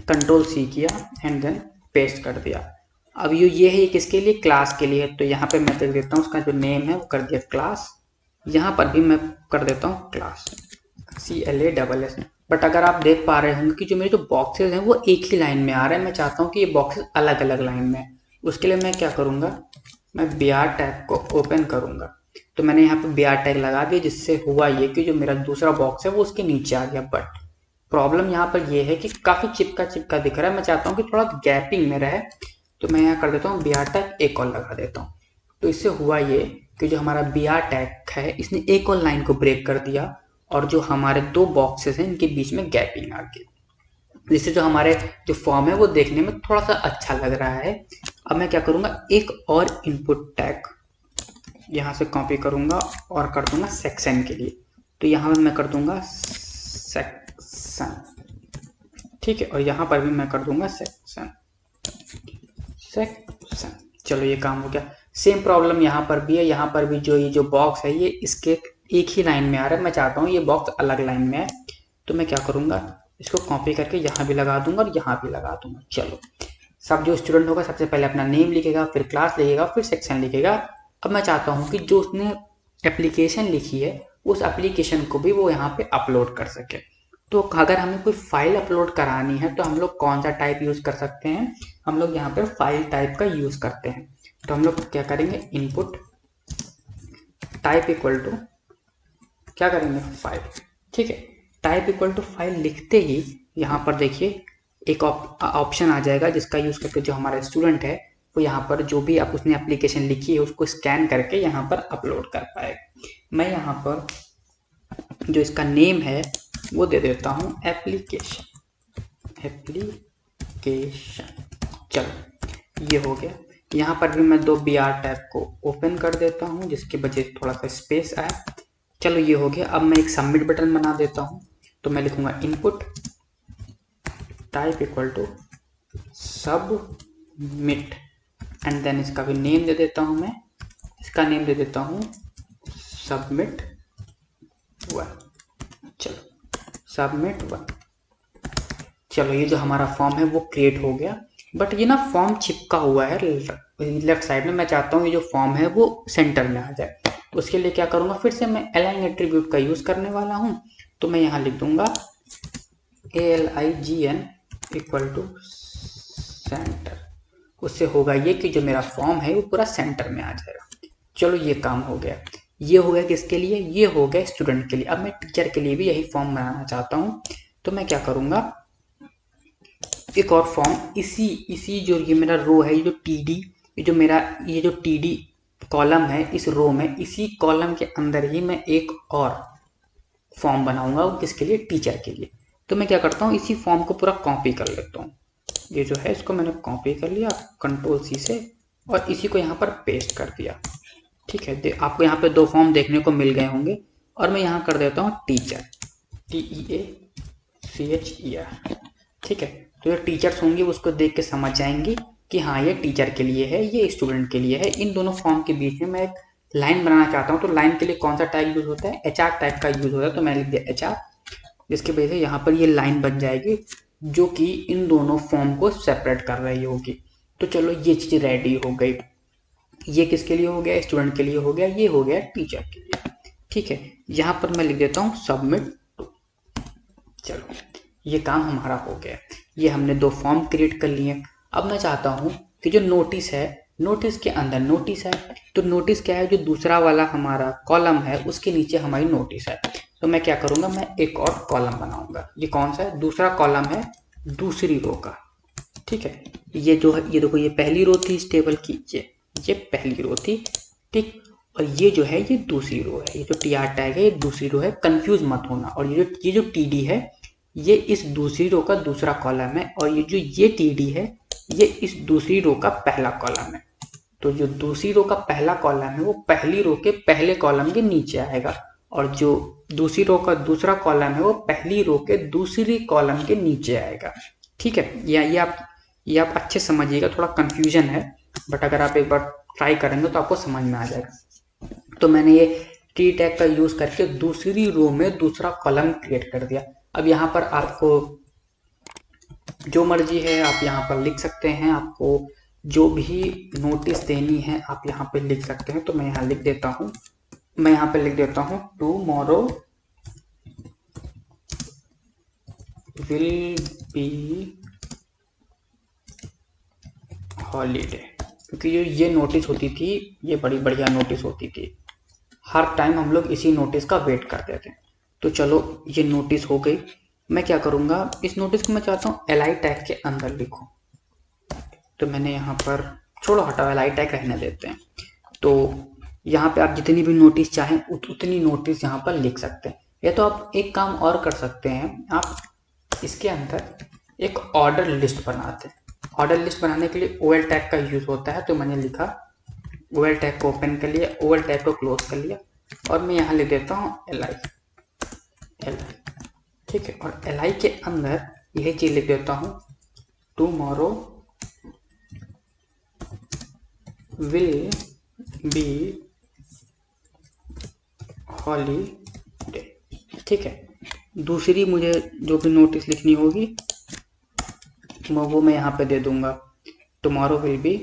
Ctrl+C किया एंड देन पेस्ट कर दिया। अब ये है किसके लिए, क्लास के लिए। तो यहाँ पे मैं देख देता हूँ उसका जो नेम है वो कर दिया क्लास। यहाँ पर भी मैं कर देता हूँ क्लास, CLASS। बट अगर आप देख पा रहे होंगे कि जो मेरे जो बॉक्सेस हैं वो एक ही लाइन में आ रहे हैं। मैं चाहता हूँ कि ये बॉक्सेस अलग अलग लाइन में है। उसके लिए मैं क्या करूँगा, मैं BR टैग को ओपन करूँगा। तो मैंने यहाँ पे BR टैग लगा दिया, जिससे हुआ ये कि जो मेरा दूसरा बॉक्स है वो उसके नीचे आ गया। बट प्रॉब्लम यहाँ पर ये है कि काफ़ी चिपका चिपका दिख रहा है। मैं चाहता हूँ कि थोड़ा गैपिंग में रहे, तो मैं यहाँ कर देता हूँ BR टैग एक और लगा देता हूँ। तो इससे हुआ ये कि जो हमारा BR टैग है इसने एक और लाइन को ब्रेक कर दिया और जो हमारे दो बॉक्सेस हैं इनके बीच में गैपिंग आ गई, जिससे जो हमारे जो फॉर्म है वो देखने में थोड़ा सा अच्छा लग रहा है। अब मैं क्या करूँगा, एक और इनपुट टैग यहाँ से कॉपी करूँगा और कर दूंगा सेक्शन के लिए। तो यहाँ मैं कर दूंगा सेक्शन, ठीक है। और यहाँ पर भी मैं कर दूंगा सेक्शन। चलो ये काम हो गया। सेम प्रॉब्लम यहाँ पर भी है। यहाँ पर भी जो ये जो बॉक्स है ये इसके एक ही लाइन में आ रहा है। मैं चाहता हूँ ये बॉक्स अलग लाइन में है, तो मैं क्या करूँगा, इसको कॉपी करके यहाँ भी लगा दूंगा और यहाँ भी लगा दूंगा। चलो सब जो स्टूडेंट होगा सबसे पहले अपना नेम लिखेगा, फिर क्लास लिखेगा, फिर सेक्शन लिखेगा। अब मैं चाहता हूँ कि जो उसने एप्लीकेशन लिखी है उस एप्लीकेशन को भी वो यहाँ पे अपलोड कर सके। तो अगर हमें कोई फाइल अपलोड करानी है तो हम लोग कौन सा टाइप यूज़ कर सकते हैं, हम लोग यहाँ पर फाइल टाइप का यूज़ करते हैं। तो हम लोग क्या करेंगे, इनपुट टाइप इक्वल टू क्या करेंगे, फाइल, ठीक है। टाइप इक्वल टू फाइल लिखते ही यहाँ पर देखिए एक ऑप्शन आ जाएगा जिसका यूज़ करके जो हमारा स्टूडेंट है वो यहाँ पर जो भी आप उसने एप्लीकेशन लिखी है उसको स्कैन करके यहाँ पर अपलोड कर पाएगा। मैं यहाँ पर जो इसका नेम है वो दे देता हूँ एप्लीकेशन। चलो ये हो गया। यहाँ पर भी मैं दो BR टैग को ओपन कर देता हूँ जिसकी वजह से थोड़ा सा स्पेस आए। चलो ये हो गया। अब मैं एक सबमिट बटन बना देता हूँ। तो मैं लिखूंगा input type equal to submit and then इसका भी नेम दे देता हूँ। मैं इसका नेम दे देता हूँ सबमिट 1। चलो सबमिट 1। चलो ये जो हमारा फॉर्म है वो क्रिएट हो गया। बट ये ना फॉर्म चिपका हुआ है लेफ्ट साइड में। मैं चाहता हूँ ये जो फॉर्म है वो सेंटर में आ जाए। तो उसके लिए क्या करूँगा, फिर से मैं अलाइन एट्रीब्यूट का यूज़ करने वाला हूँ। तो मैं यहाँ लिख दूंगा ALIGN इक्वल टू सेंटर। उससे होगा ये कि जो मेरा फॉर्म है वो पूरा सेंटर में आ जाएगा। चलो ये काम हो गया। ये हो गया किसके लिए, ये हो गया स्टूडेंट के लिए। अब मैं टीचर के लिए भी यही फॉर्म बनाना चाहता हूँ। तो मैं क्या करूँगा, एक और फॉर्म इसी जो ये मेरा रो है, ये जो TD, ये जो TD कॉलम है, इस रो में इसी कॉलम के अंदर ही मैं एक और फॉर्म बनाऊंगा किसके लिए, टीचर के लिए। तो मैं क्या करता हूँ, इसी फॉर्म को पूरा कॉपी कर लेता हूँ। ये जो है इसको मैंने कॉपी कर लिया Ctrl+C से और इसी को यहाँ पर पेस्ट कर दिया, ठीक है। आपको यहाँ पे दो फॉर्म देखने को मिल गए होंगे। और मैं यहाँ कर देता हूँ टीचर, TEACHER। ठीक है, तो जो टीचर्स होंगे उसको देख के समझ जाएंगी कि हाँ ये टीचर के लिए है, ये स्टूडेंट के लिए है। इन दोनों फॉर्म के बीच में मैं एक लाइन बनाना चाहता हूँ, तो लाइन के लिए कौन सा टैग यूज होता है, HR टैग का यूज होता है। तो मैंने लिख दिया HR, जिसकी वजह से यहाँ पर ये लाइन बन जाएगी जो कि इन दोनों फॉर्म को सेपरेट कर रही होगी। तो चलो ये चीज रेडी हो गई। ये किसके लिए हो गया, स्टूडेंट के लिए हो गया, ये हो गया टीचर के लिए। ठीक है, यहाँ पर मैं लिख देता हूँ सबमिट। चलो ये काम हमारा हो गया, ये हमने दो फॉर्म क्रिएट कर लिए। अब मैं चाहता हूँ कि जो नोटिस है, नोटिस के अंदर नोटिस है, तो नोटिस क्या है, जो दूसरा वाला हमारा कॉलम है उसके नीचे हमारी नोटिस है। तो मैं क्या करूँगा, मैं एक और कॉलम बनाऊंगा। ये कौन सा है, दूसरा कॉलम है दूसरी रो का। ठीक है, ये जो है, ये देखो ये पहली रो थी इस टेबल की, ये पहली रो थी। ठीक, और ये जो है ये दूसरी रो है, ये जो TR टैग है ये दूसरी रो है, कंफ्यूज मत होना। और ये जो TD है ये इस दूसरी रो का दूसरा कॉलम है, और ये TD है ये इस दूसरी रो का पहला कॉलम है। तो जो दूसरी रो का पहला कॉलम है वो पहली रो के पहले कॉलम के नीचे आएगा, और जो दूसरी रो का दूसरा कॉलम है वो पहली रो के दूसरी कॉलम के नीचे आएगा। ठीक है, ये आप अच्छे समझिएगा, थोड़ा कंफ्यूजन है, बट अगर आप एक बार ट्राई करेंगे तो आपको समझ में आ जाएगा। तो मैंने ये T टैग का यूज करके दूसरी रो में दूसरा कॉलम क्रिएट कर दिया। अब यहाँ पर आपको जो मर्जी है आप यहाँ पर लिख सकते हैं, आपको जो भी नोटिस देनी है आप यहाँ पे लिख सकते हैं। तो मैं यहाँ लिख देता हूँ, मैं यहाँ पे लिख देता हूँ टुमारो विल बी हॉलीडे, क्योंकि ये नोटिस होती थी, ये बड़ी बढ़िया नोटिस होती थी, हर टाइम हम लोग इसी नोटिस का वेट करते थे। तो चलो ये नोटिस हो गई। मैं क्या करूँगा, इस नोटिस को मैं चाहता हूँ LI टैग के अंदर लिखूँ। तो मैंने यहाँ पर, छोड़ो हटाओ LI टैग रहने देते हैं। तो यहाँ पे आप जितनी भी नोटिस चाहें उतनी नोटिस यहाँ पर लिख सकते हैं। या तो आप एक काम और कर सकते हैं, आप इसके अंदर एक ऑर्डर लिस्ट बनाते हैं। ऑर्डर लिस्ट बनाने के लिए OL टैग का यूज होता है। तो मैंने लिखा OL टैग को ओपन कर लिया, OL टैग को क्लोज कर लिया, और मैं यहाँ लिख देता हूँ LI। ठीक है, और LI के अंदर यही चीज लिख देता हूँ टुमारो विल बी हॉलीडे। ठीक है, दूसरी मुझे जो भी नोटिस लिखनी होगी वो मैं यहाँ पे दे दूंगा, टुमारो विल बी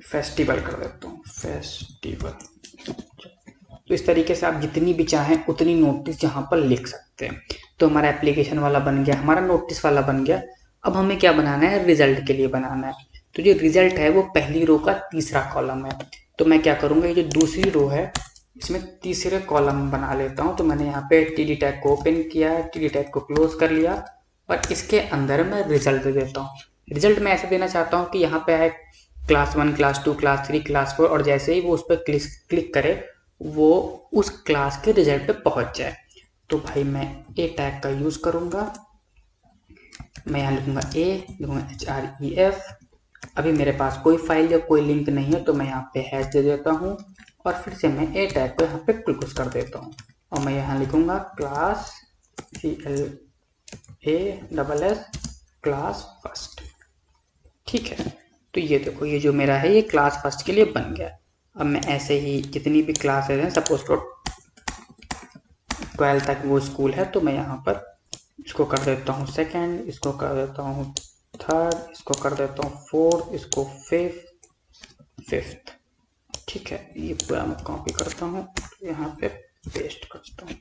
फेस्टिवल कर देता हूँ, फेस्टिवल। तो इस तरीके से आप जितनी भी चाहें उतनी नोटिस यहाँ पर लिख सकते हैं। तो हमारा एप्लीकेशन वाला बन गया, हमारा नोटिस वाला बन गया। अब हमें क्या बनाना है, रिजल्ट के लिए बनाना है। तो जो रिजल्ट है वो पहली रो का तीसरा कॉलम है। तो मैं क्या करूँगा, ये जो दूसरी रो है इसमें तीसरे कॉलम बना लेता हूँ। तो मैंने यहाँ पे TD टैग को ओपन किया, TD टैग को क्लोज कर लिया, और इसके अंदर मैं रिजल्ट दे देता हूँ। रिजल्ट मैं ऐसे देना चाहता हूँ कि यहाँ पे आए क्लास 1, क्लास 2, क्लास 3, क्लास 4, और जैसे ही वो उस पर क्लिक करे वो उस क्लास के रिजल्ट पे पहुंच जाए। तो भाई मैं A टैग का यूज करूंगा, मैं यहाँ लिखूंगा A, लिखूंगा HREF। अभी मेरे पास कोई फाइल या कोई लिंक नहीं है, तो मैं यहाँ पे हैश दे देता हूँ, और फिर से मैं A टैग को यहाँ पे क्लिक कर देता हूँ, और मैं यहाँ लिखूंगा क्लास CLASS क्लास फर्स्ट। ठीक है, तो ये देखो ये जो मेरा है ये क्लास फर्स्ट के लिए बन गया। अब मैं ऐसे ही जितनी भी क्लासेज हैं, सपोज को 12 तक वो स्कूल है, तो मैं यहाँ पर इसको कर देता हूँ सेकंड, इसको कर देता हूँ थर्ड, इसको कर देता हूँ फोर्थ, इसको फिफ्थ। ठीक है, ये पूरा मैं कॉपी करता हूँ, यहाँ पे पेस्ट करता हूँ।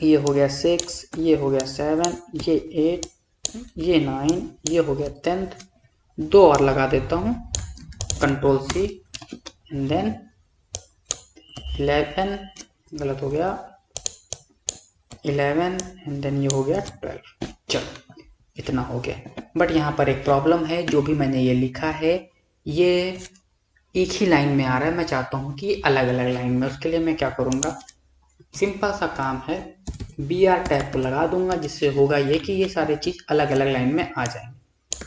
ये हो गया 6, ये हो गया 7, ये 8, ये 9, ये हो गया 10th। दो और लगा देता हूँ, Ctrl+C, एंड देन 11, गलत हो गया, 11, एंड देन ये हो गया 12। चलो इतना हो गया, बट यहाँ पर एक प्रॉब्लम है। जो भी मैंने ये लिखा है ये एक ही लाइन में आ रहा है, मैं चाहता हूँ कि अलग अलग लाइन में। उसके लिए मैं क्या करूँगा, सिंपल सा काम है, BR टैग को लगा दूंगा, जिससे होगा ये कि ये सारी चीज़ अलग अलग लाइन में आ जाएंगे।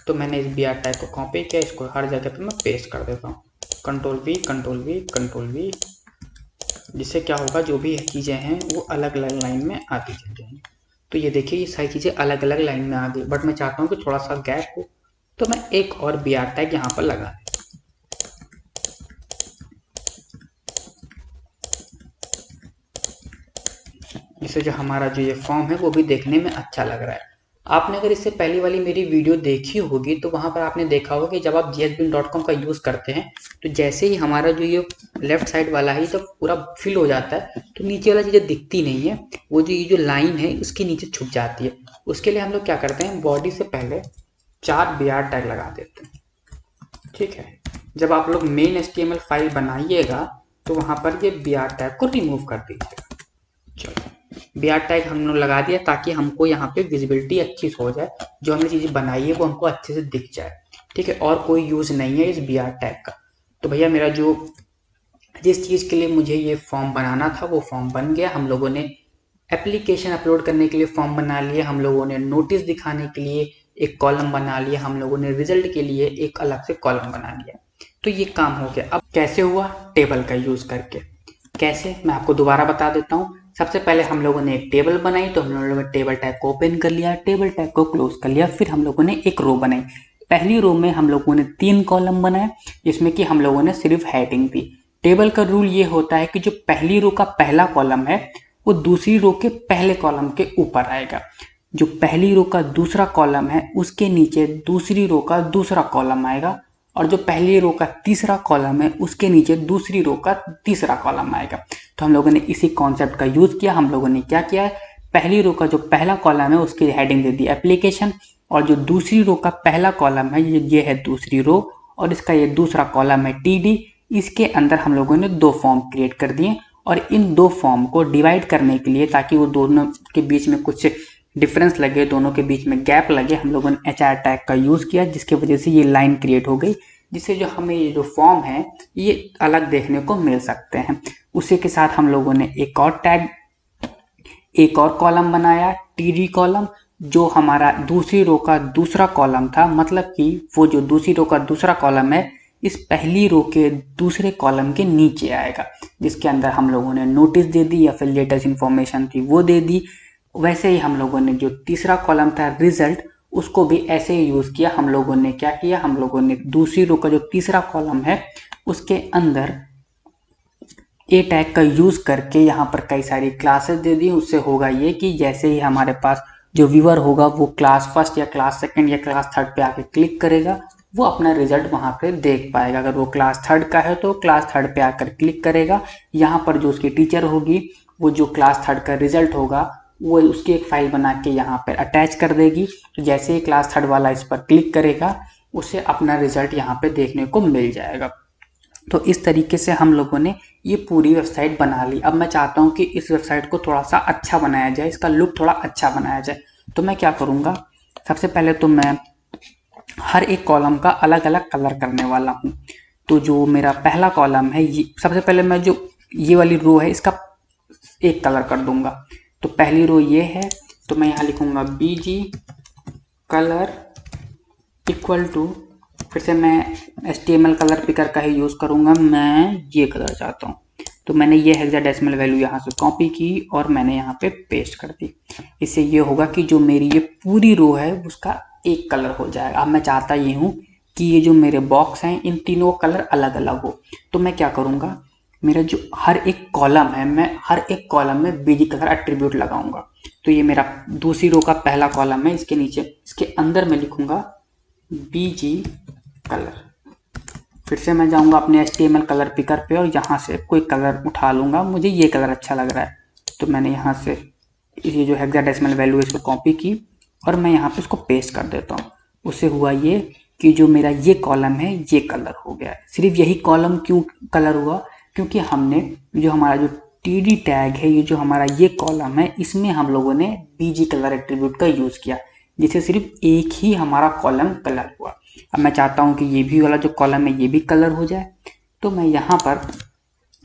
तो मैंने इस BR टैग को कॉपी किया, इसको हर जगह पे मैं पेस्ट कर देता हूँ, Ctrl+V, Ctrl+V, Ctrl+V, जिससे क्या होगा, जो भी चीज़ें हैं वो अलग अलग लाइन में आती चल जाएंगी। तो ये देखिए ये सारी चीज़ें अलग अलग लाइन में आ गई, बट मैं चाहता हूँ कि थोड़ा सा गैप हो, तो मैं एक और बी आर टैग यहाँ पर लगा दें। इससे जो हमारा जो ये फॉर्म है वो भी देखने में अच्छा लग रहा है। आपने अगर इससे पहली वाली मेरी वीडियो देखी होगी तो वहाँ पर आपने देखा होगा कि जब आप jsbean.com का यूज़ करते हैं तो जैसे ही हमारा जो ये लेफ्ट साइड वाला है तो पूरा फिल हो जाता है, तो नीचे वाला चीज़ें दिखती नहीं है, वो जो ये जो लाइन है उसके नीचे छुप जाती है। उसके लिए हम लोग क्या करते हैं, बॉडी से पहले 4 br टैग लगा देते हैं। ठीक है, जब आप लोग मेन HTML फाइल बनाइएगा तो वहाँ पर ये br टैग को रिमूव कर दीजिएगा। चलो br टैग हम लोग लगा दिया ताकि हमको यहाँ पे विजिबिलिटी अच्छी से हो जाए, जो हमने चीज़ें बनाई है वो हमको अच्छे से दिख जाए। ठीक है, और कोई यूज़ नहीं है इस br टैग का। तो भैया मेरा जो जिस चीज़ के लिए मुझे ये फॉर्म बनाना था वो फॉर्म बन गया। हम लोगों ने एप्लीकेशन अपलोड करने के लिए फॉर्म बना लिया, हम लोगों ने नोटिस दिखाने के लिए एक कॉलम बना लिया, हम लोगों ने रिजल्ट के लिए एक अलग से कॉलम बना लिया। तो ये काम हो गया। अब कैसे हुआ, टेबल का यूज़ करके। कैसे, मैं आपको दोबारा बता देता हूँ। सबसे पहले हम लोगों ने एक टेबल बनाई, तो हम लोगों ने टेबल टैग को ओपन कर लिया, टेबल टैग को क्लोज कर लिया, फिर हम लोगों ने एक रो बनाई। पहली रो में हम लोगों ने 3 कॉलम बनाए, जिसमें कि हम लोगों ने सिर्फ हेडिंग दी। टेबल का रूल ये होता है कि जो पहली रो का पहला कॉलम है वो दूसरी रो के पहले कॉलम के ऊपर आएगा, जो पहली रो का दूसरा कॉलम है उसके नीचे दूसरी रो का दूसरा कॉलम आएगा, और जो पहली रो का तीसरा कॉलम है उसके नीचे दूसरी रो का तीसरा कॉलम आएगा। तो हम लोगों ने इसी कॉन्सेप्ट का यूज किया। हम लोगों ने क्या किया है, पहली रो का जो पहला कॉलम है उसकी हेडिंग दे दी एप्लीकेशन, और जो दूसरी रो का पहला कॉलम है ये है दूसरी रो, और इसका ये दूसरा कॉलम है TD। इसके अंदर हम लोगों ने 2 फॉर्म क्रिएट कर दिए, और इन 2 फॉर्म को डिवाइड करने के लिए, ताकि वो दोनों के बीच में कुछ डिफरेंस लगे, दोनों के बीच में गैप लगे, हम लोगों ने HR टैग का यूज़ किया, जिसकी वजह से ये लाइन क्रिएट हो गई, जिससे जो हमें ये जो फॉर्म है ये अलग देखने को मिल सकते हैं। उसी के साथ हम लोगों ने एक और टैग, एक और कॉलम बनाया TD कॉलम, जो हमारा दूसरी रो का दूसरा कॉलम था, मतलब कि वो जो दूसरी रो का दूसरा कॉलम है इस पहली रो के दूसरे कॉलम के नीचे आएगा, जिसके अंदर हम लोगों ने नोटिस दे दी या फिर लेटेस्ट इन्फॉर्मेशन थी वो दे दी। वैसे ही हम लोगों ने जो तीसरा कॉलम था रिजल्ट, उसको भी ऐसे ही यूज़ किया। हम लोगों ने क्या किया, हम लोगों ने दूसरी रो का जो तीसरा कॉलम है उसके अंदर ए टैग का यूज़ करके यहाँ पर कई सारी क्लासेस दे दी। उससे होगा ये कि जैसे ही हमारे पास जो व्यूअर होगा वो क्लास फर्स्ट या क्लास सेकंड या क्लास थर्ड पे आके क्लिक करेगा, वो अपना रिजल्ट वहाँ पे देख पाएगा। अगर वो क्लास थर्ड का है तो क्लास थर्ड पे आकर क्लिक करेगा, यहाँ पर जो उसकी टीचर होगी वो जो क्लास थर्ड का रिजल्ट होगा वो उसकी एक फाइल बना के यहाँ पर अटैच कर देगी। तो जैसे ही क्लास थर्ड वाला इस पर क्लिक करेगा उसे अपना रिजल्ट यहाँ पे देखने को मिल जाएगा। तो इस तरीके से हम लोगों ने ये पूरी वेबसाइट बना ली। अब मैं चाहता हूँ कि इस वेबसाइट को थोड़ा सा अच्छा बनाया जाए, इसका लुक थोड़ा अच्छा बनाया जाए। तो मैं क्या करूँगा, सबसे पहले तो मैं हर एक कॉलम का अलग अलग कलर करने वाला हूँ। तो जो मेरा पहला कॉलम है ये, सबसे पहले मैं जो ये वाली रो है इसका एक कलर कर दूंगा। तो पहली रो ये है, तो मैं यहाँ लिखूंगा BG कलर इक्वल टू, फिर से मैं HTML कलर पिकर का ही यूज़ करूँगा, मैं ये कलर चाहता हूँ। तो मैंने ये हेक्साडेसिमल वैल्यू यहाँ से कॉपी की और मैंने यहाँ पे पेस्ट कर दी। इससे ये होगा कि जो मेरी ये पूरी रो है उसका एक कलर हो जाएगा। अब मैं चाहता ये हूँ कि ये जो मेरे बॉक्स हैं इन तीनों कलर अलग अलग हो। तो मैं क्या करूँगा, मेरा जो हर एक कॉलम है मैं हर एक कॉलम में BG कलर एट्रीब्यूट लगाऊंगा। तो ये मेरा दूसरी रो का पहला कॉलम है, इसके नीचे इसके अंदर मैं लिखूंगा BG कलर। फिर से मैं जाऊंगा अपने HTML कलर पिकर पे और यहाँ से कोई कलर उठा लूंगा, मुझे ये कलर अच्छा लग रहा है। तो मैंने यहाँ से ये जो हेक्साडेसिमल वैल्यू है इसको कॉपी की और मैं यहाँ पे इसको पेस्ट कर देता हूँ। उससे हुआ ये कि जो मेरा ये कॉलम है ये कलर हो गया। सिर्फ यही कॉलम क्यों कलर हुआ, क्योंकि हमने जो हमारा जो TD टैग है, ये जो हमारा ये कॉलम है, इसमें हम लोगों ने BG कलर एट्रीब्यूट का यूज़ किया, जिससे सिर्फ एक ही हमारा कॉलम कलर हुआ। अब मैं चाहता हूँ कि ये भी वाला जो कॉलम है ये भी कलर हो जाए। तो मैं यहाँ पर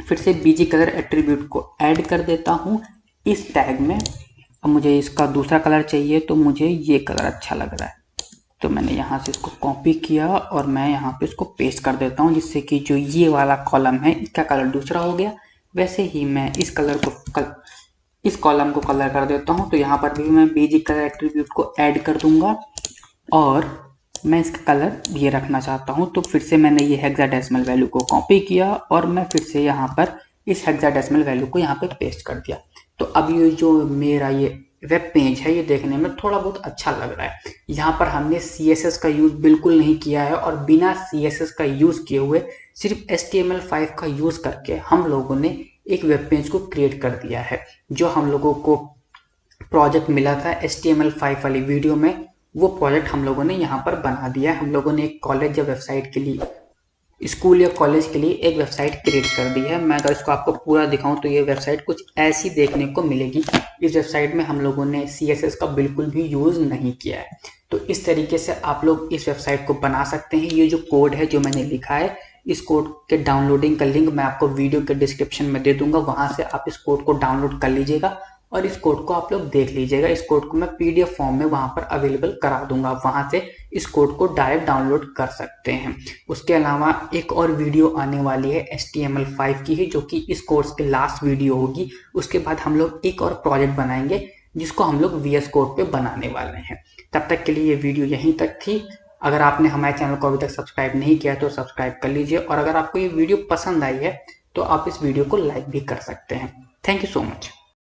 फिर से BG कलर एट्रीब्यूट को ऐड कर देता हूँ इस टैग में। अब मुझे इसका दूसरा कलर चाहिए, तो मुझे ये कलर अच्छा लग रहा है, तो मैंने यहाँ से इसको कॉपी किया और मैं यहाँ पे इसको पेस्ट कर देता हूँ, जिससे कि जो ये वाला कॉलम है इसका कलर दूसरा हो गया, वैसे ही मैं इस कॉलम को कलर कर देता हूँ। तो यहाँ पर भी मैं बीजी कलर एट्रीब्यूट को ऐड कर दूंगा और मैं इसका कलर ये रखना चाहता हूँ। तो फिर से मैंने ये हेक्साडेसिमल वैल्यू को कॉपी किया और मैं फिर से यहाँ पर इस हेक्साडेसिमल वैल्यू को यहाँ पे पेस्ट कर दिया। तो अब ये जो मेरा ये वेब पेज है ये देखने में थोड़ा बहुत अच्छा लग रहा है। यहाँ पर हमने CSS का यूज बिल्कुल नहीं किया है और बिना CSS का यूज किए हुए सिर्फ HTML5 का यूज करके हम लोगों ने एक वेब पेज को क्रिएट कर दिया है। जो हम लोगों को प्रोजेक्ट मिला था HTML5 वाली वीडियो में, वो प्रोजेक्ट हम लोगों ने यहाँ पर बना दिया है। हम लोगों ने एक कॉलेज या वेबसाइट के लिए, स्कूल या कॉलेज के लिए एक वेबसाइट क्रिएट कर दी है। मैं अगर इसको आपको पूरा दिखाऊं तो ये वेबसाइट कुछ ऐसी देखने को मिलेगी। इस वेबसाइट में हम लोगों ने CSS का बिल्कुल भी यूज नहीं किया है। तो इस तरीके से आप लोग इस वेबसाइट को बना सकते हैं। ये जो कोड है जो मैंने लिखा है, इस कोड के डाउनलोडिंग का लिंक मैं आपको वीडियो के डिस्क्रिप्शन में दे दूंगा। वहां से आप इस कोड को डाउनलोड कर लीजिएगा और इस कोड को आप लोग देख लीजिएगा। इस कोड को मैं PDF फॉर्म में वहां पर अवेलेबल करा दूंगा। वहां से इस कोड को डायरेक्ट डाउनलोड कर सकते हैं। उसके अलावा एक और वीडियो आने वाली है HTML5 की ही, जो कि इस कोर्स के लास्ट वीडियो होगी। उसके बाद हम लोग एक और प्रोजेक्ट बनाएंगे जिसको हम लोग VS कोड पे बनाने वाले हैं। तब तक के लिए ये वीडियो यहीं तक थी। अगर आपने हमारे चैनल को अभी तक सब्सक्राइब नहीं किया तो सब्सक्राइब कर लीजिए और अगर आपको ये वीडियो पसंद आई है तो आप इस वीडियो को लाइक भी कर सकते हैं। Thank you so much.